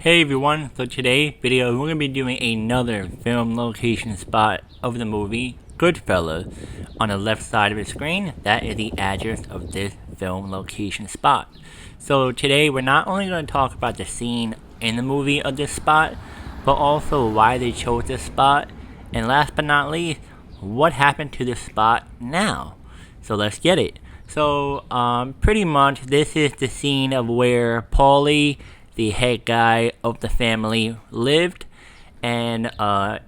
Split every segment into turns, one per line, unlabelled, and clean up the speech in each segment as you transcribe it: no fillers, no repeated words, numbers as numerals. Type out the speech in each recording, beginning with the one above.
Hey everyone, so today video we're going to be doing another film location spot of the movie Goodfellas. On the left side of the screen, that is the address of this film location spot. So today we're not only going to talk about the scene in the movie of this spot, but also why they chose this spot, and last but not least, what happened to this spot now. So let's get it. So pretty much this is the scene of where Paulie, the head guy of the family, lived, and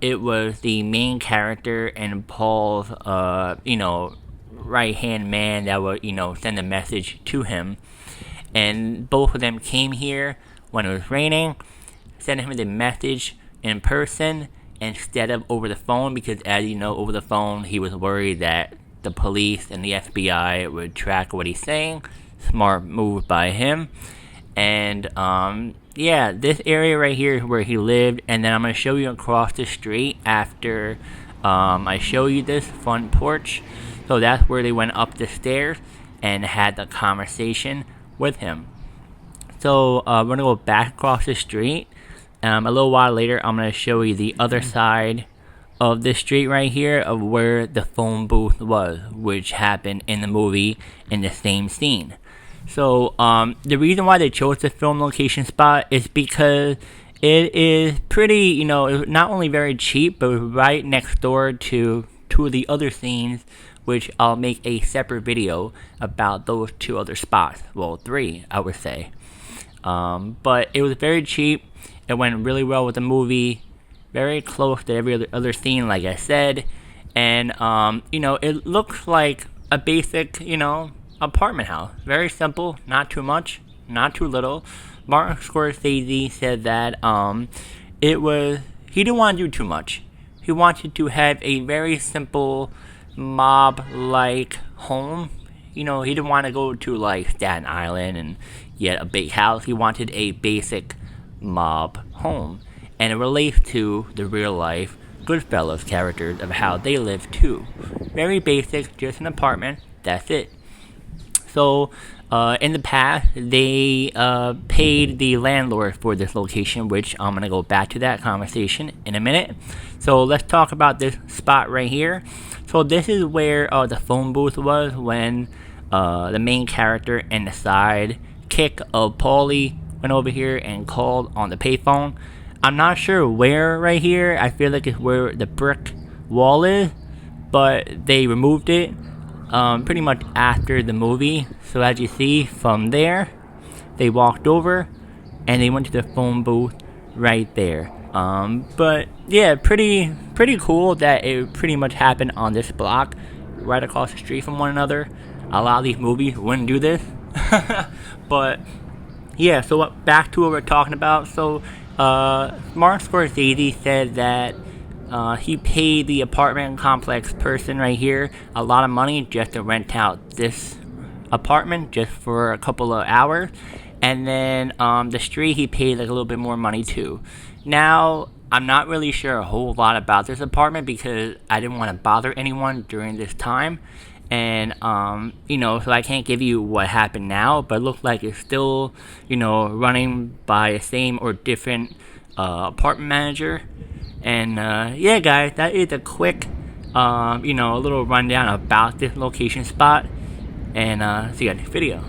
it was the main character and Paul's right hand man that would send a message to him, and both of them came here when it was raining, sent him the message in person instead of over the phone, because as you know, over the phone he was worried that the police and the FBI would track what he's saying. Smart move by him. And yeah, this area right here is where he lived, and then I'm going to show you across the street after I show you this front porch. So that's where they went up the stairs and had the conversation with him. So we're going to go back across the street. A little while later I'm going to show you the other side of the street right here of where the phone booth was, which happened in the movie in the same scene. So, the reason why they chose the film location spot is because it is pretty, it was not only very cheap, but it was right next door to two of the other scenes, which I'll make a separate video about those two other spots. Well, three, I would say. But it was very cheap. It went really well with the movie. Very close to every other scene, like I said. And, it looks like a basic, apartment house. Very simple, not too much, not too little. Martin Scorsese said that he didn't want to do too much. He wanted to have a very simple mob-like home. He didn't want to go to like Staten Island and get a big house. He wanted a basic mob home. And it relates to the real life Goodfellas characters of how they live too. Very basic, just an apartment, that's it. So, in the past, they paid the landlord for this location, which I'm going to go back to that conversation in a minute. So, let's talk about this spot right here. So, this is where the phone booth was when the main character and the sidekick of Paulie went over here and called on the payphone. I'm not sure where right here. I feel like it's where the brick wall is, but they removed it. Pretty much after the movie. So as you see from there, they walked over and they went to the phone booth right there. But yeah, pretty cool that it pretty much happened on this block, right across the street from one another. A lot of these movies wouldn't do this. But yeah, so back to what we're talking about. So Martin Scorsese said that he paid the apartment complex person right here a lot of money just to rent out this apartment just for a couple of hours. And then the street he paid like a little bit more money too. Now, I'm not really sure a whole lot about this apartment because I didn't want to bother anyone during this time. And, so I can't give you what happened now, but it looks like it's still, running by a same or different apartment manager. And yeah, guys, that is a quick, a little rundown about this location spot. And see you guys next video.